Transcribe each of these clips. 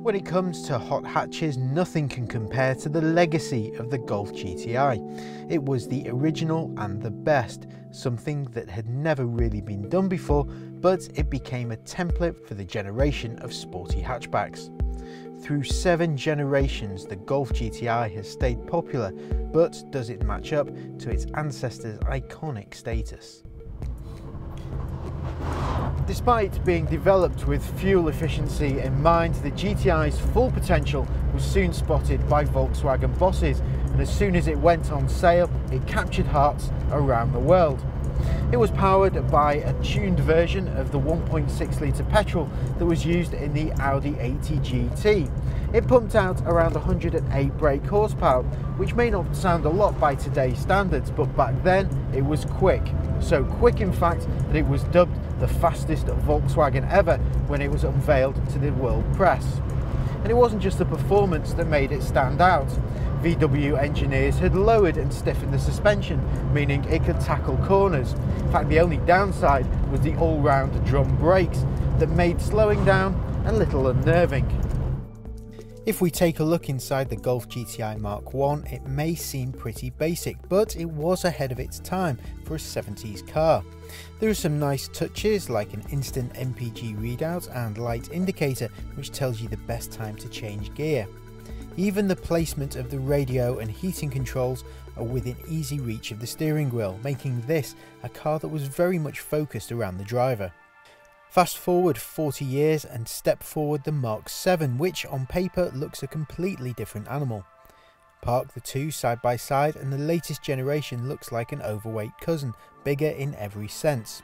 When it comes to hot hatches, nothing can compare to the legacy of the Golf GTI. It was the original and the best, something that had never really been done before, but it became a template for the generation of sporty hatchbacks. Through 7 generations, the Golf GTI has stayed popular, but does it match up to its ancestors' iconic status? Despite being developed with fuel efficiency in mind, the GTI's full potential was soon spotted by Volkswagen bosses, and as soon as it went on sale, it captured hearts around the world. It was powered by a tuned version of the 1.6 litre petrol that was used in the Audi A80 GT. It pumped out around 108 brake horsepower, which may not sound a lot by today's standards, but back then it was quick. So quick in fact that it was dubbed the fastest Volkswagen ever when it was unveiled to the world press. And it wasn't just the performance that made it stand out. VW engineers had lowered and stiffened the suspension, meaning it could tackle corners. In fact, the only downside was the all-round drum brakes that made slowing down a little unnerving. If we take a look inside the Golf GTI Mk1, it may seem pretty basic, but it was ahead of its time for a 70s car. There are some nice touches like an instant MPG readout and light indicator which tells you the best time to change gear. Even the placement of the radio and heating controls are within easy reach of the steering wheel, making this a car that was very much focused around the driver. Fast forward 40 years and step forward the Mk7, which on paper looks a completely different animal. Park the two side by side and the latest generation looks like an overweight cousin, bigger in every sense.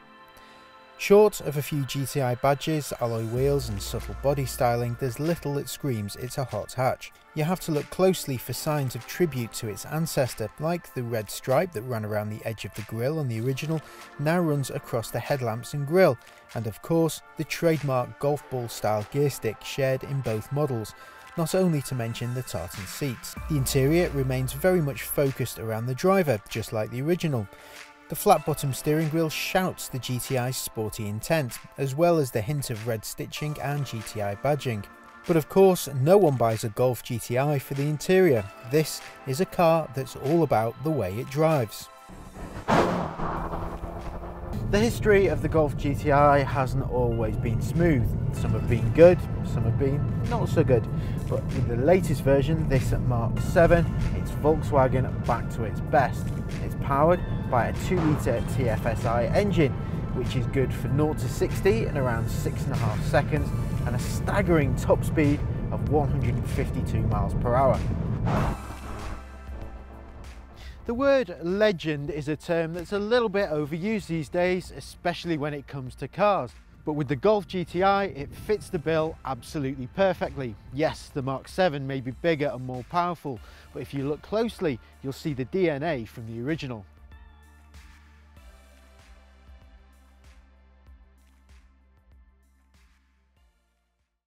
Short of a few GTI badges, alloy wheels and subtle body styling, there's little that screams it's a hot hatch. You have to look closely for signs of tribute to its ancestor, like the red stripe that ran around the edge of the grille on the original now runs across the headlamps and grille, and of course the trademark golf ball style gear stick shared in both models, not only to mention the tartan seats. The interior remains very much focused around the driver, just like the original. The flat bottom steering wheel shouts the GTI's sporty intent, as well as the hint of red stitching and GTI badging. But of course, no one buys a Golf GTI for the interior. This is a car that's all about the way it drives. The history of the Golf GTI hasn't always been smooth. Some have been good, some have been not so good. But with the latest version, this at Mk7, it's Volkswagen back to its best. It's powered by a 2 litre TFSI engine, which is good for 0 to 60 in around 6.5 seconds, and a staggering top speed of 152 miles per hour. The word legend is a term that's a little bit overused these days, especially when it comes to cars. But with the Golf GTI, it fits the bill absolutely perfectly. Yes, the Mk7 may be bigger and more powerful, but if you look closely, you'll see the DNA from the original.